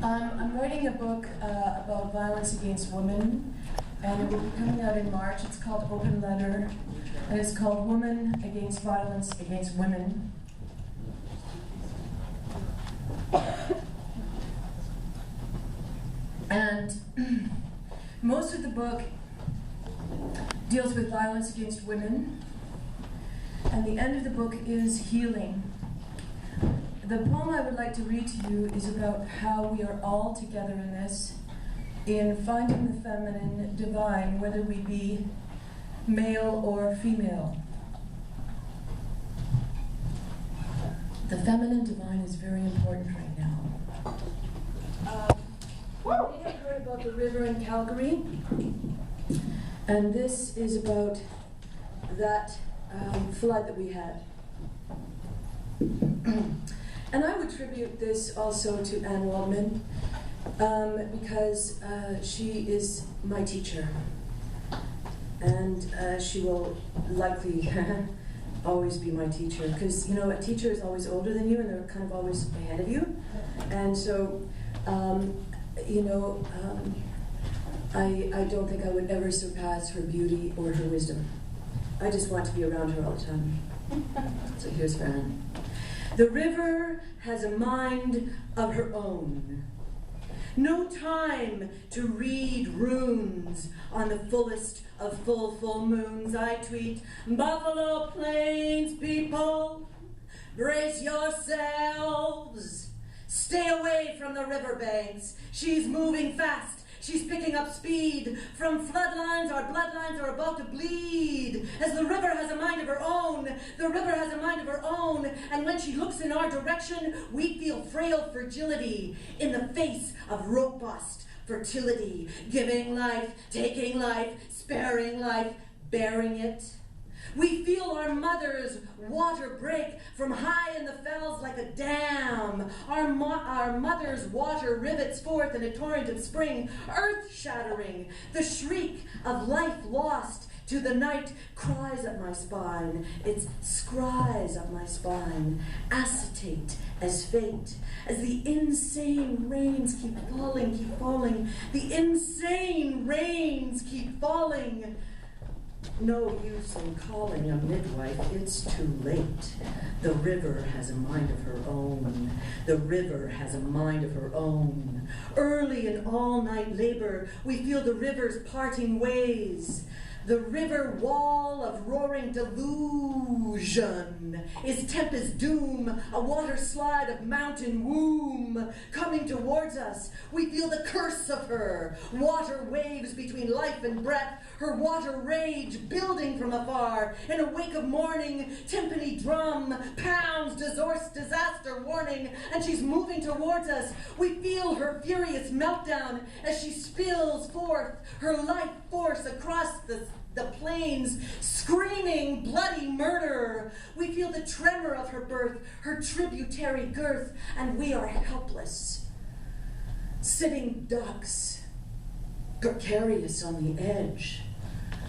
I'm writing a book about violence against women, and it will be coming out in March. It's called Open Letter, and it's called Woman Against Violence Against Women. And most of the book deals with violence against women, and the end of the book is healing. The poem I would like to read to you is about how we are all together in this, in finding the feminine divine, whether we be male or female. The feminine divine is very important right now. You may have heard about the river in Calgary, and this is about that flood that we had. And I would tribute this also to Anne Waldman, because she is my teacher, and she will likely always be my teacher, because you know a teacher is always older than you, and they're kind of always ahead of you, and so I don't think I would ever surpass her beauty or her wisdom. I just want to be around her all the time. So here's for Anne. The river has a mind of her own. No time to read runes on the fullest of full moons. I tweet, Buffalo Plains people, brace yourselves. Stay away from the riverbanks. She's moving fast. She's picking up speed. From floodlines, our bloodlines are about to bleed. As the river has a mind of her own, the river has a mind of her own. And when she looks in our direction, we feel frail fragility in the face of robust fertility. Giving life, taking life, sparing life, bearing it. We feel our mother's water break from high in the fells like a dam. Our mother's water rivets forth in a torrent of spring, earth-shattering. The shriek of life lost to the night cries up my spine. It scries up my spine, acetate as fate, as the insane rains keep falling, keep falling. The insane rains keep falling. No use in calling a midwife, it's too late. The river has a mind of her own. The river has a mind of her own. Early in all-night labor, we feel the river's parting ways. The river wall of roaring delusion is tempest doom, a water slide of mountain womb coming towards us. We feel the curse of her, water waves between life and breath, her water rage building from afar. In a wake of morning, timpani drum pounds disaster warning, and she's moving towards us. We feel her furious meltdown as she spills forth her life force across the plains, screaming bloody murder. We feel the tremor of her birth, her tributary girth, and we are helpless, sitting ducks, precarious on the edge.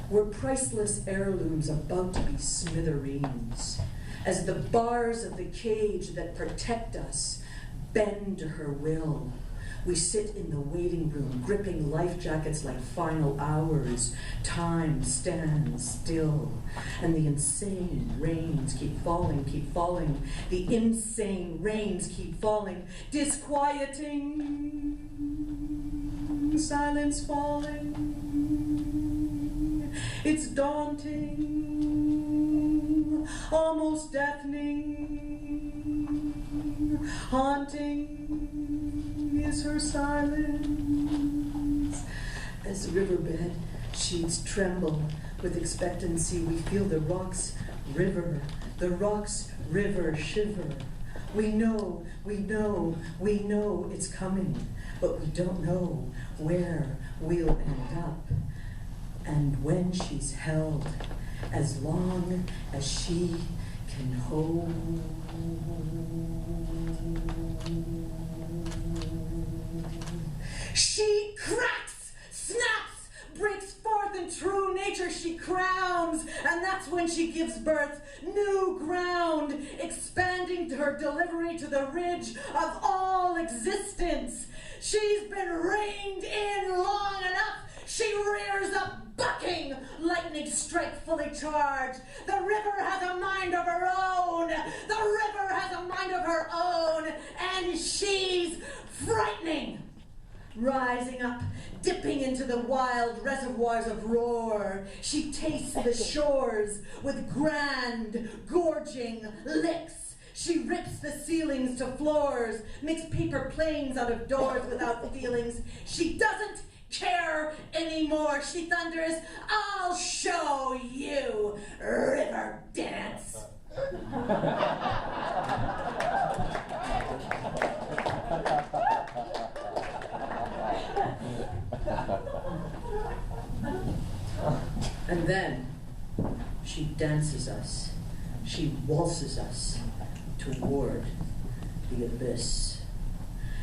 We're priceless heirlooms about to be smithereens, as the bars of the cage that protect us bend to her will. We sit in the waiting room, gripping life jackets like final hours. Time stands still, and the insane rains keep falling, keep falling. The insane rains keep falling, disquieting, silence falling. It's daunting, almost deafening, haunting is her silence. As riverbed sheets tremble with expectancy, we feel the rocks river shiver. We know it's coming, but we don't know where we'll end up. And when she's held, as long as she can hold, she cracks, snaps, breaks forth in true nature she crowns, and that's when she gives birth, new ground, expanding to her delivery to the ridge of all existence. stints. She's been reined in long enough. She rears up bucking, lightning strike fully charged. The river has a mind of her own. The river has a mind of her own, and she's frightening. Rising up, dipping into the wild reservoirs of roar, she tastes the shores with grand, gorging licks. She rips the ceilings to floors, makes paper planes out of doors without feelings. She doesn't care anymore. She thunders, "I'll show you, river dance." And then she dances us, she waltzes us toward the abyss.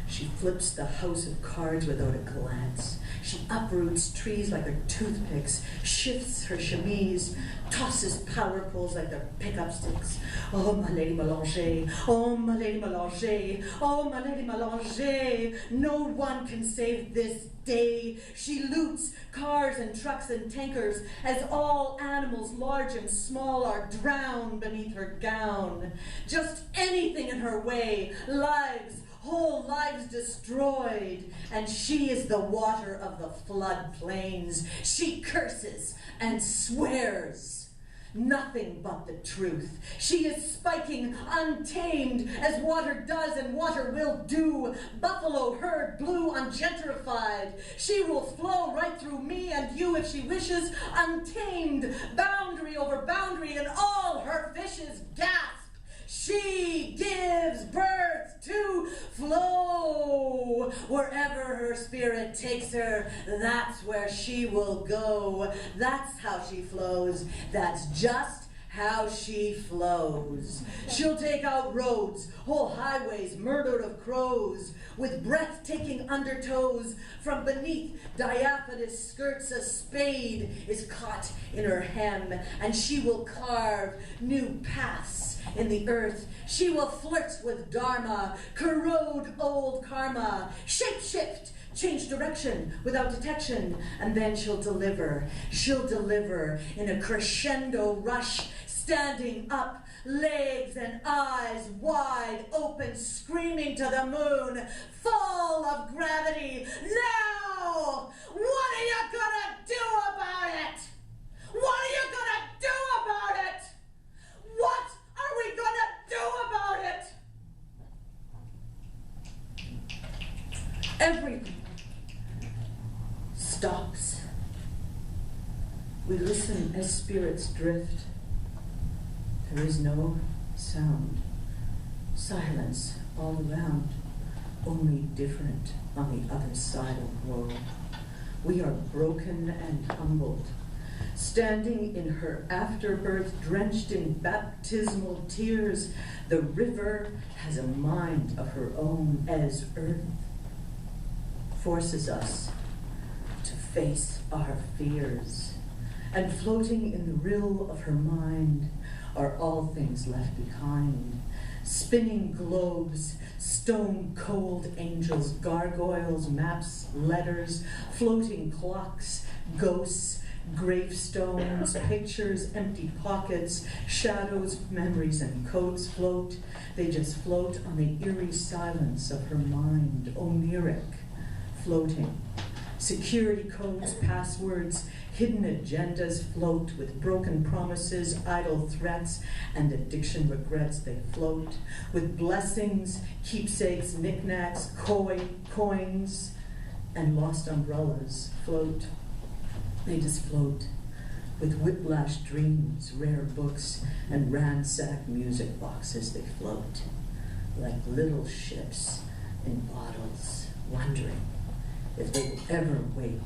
She flips the house of cards without a glance. She uproots trees like they're toothpicks, shifts her chemise, tosses power poles like they're pickup sticks. Oh, my lady Mélanger, oh, my lady Mélanger, oh, my lady Mélanger. No one can save this day. She loots cars and trucks and tankers as all animals, large and small, are drowned beneath her gown. Just anything in her way, lives, whole lives destroyed, and she is the water of the flood plains. She curses and swears, nothing but the truth. She is spiking untamed, as water does and water will do. Buffalo herd blue ungentrified. She will flow right through me and you if she wishes, untamed, boundary over boundary, and all her fishes gasp. She gives birth to flow. Wherever her spirit takes her, that's where she will go. That's how she flows. That's just how she flows. She'll take out roads, whole highways murdered of crows, with breathtaking undertows. From beneath diaphanous skirts, a spade is caught in her hem, and she will carve new paths in the earth. She will flirt with dharma, corrode old karma, shape-shift, change direction without detection, and then she'll deliver. She'll deliver in a crescendo rush, standing up, legs and eyes wide open, screaming to the moon, full of gravity. Now, what are you gonna do about it? What are you gonna do about it? What are we gonna do about it? Everything stops. We listen as spirits drift. There is no sound. Silence all around, only different on the other side of woe. We are broken and humbled, standing in her afterbirth, drenched in baptismal tears. The river has a mind of her own, as earth forces us to face our fears. And floating in the rill of her mind are all things left behind. Spinning globes, stone-cold angels, gargoyles, maps, letters, floating clocks, ghosts, gravestones, pictures, empty pockets, shadows, memories, and coats float. They just float on the eerie silence of her mind, oniric, floating. Security codes, passwords, hidden agendas float with broken promises, idle threats, and addiction regrets. They float with blessings, keepsakes, knickknacks, coins, and lost umbrellas float. They just float with whiplash dreams, rare books, and ransacked music boxes. They float like little ships in bottles, wondering if they will ever wake.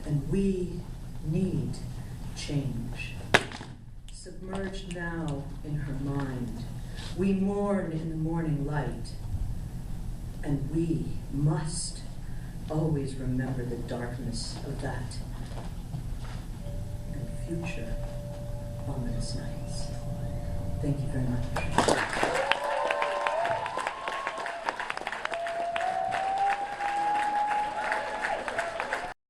And we need change. Submerged now in her mind, we mourn in the morning light, and we must always remember the darkness of that and future ominous nights. Thank you very much.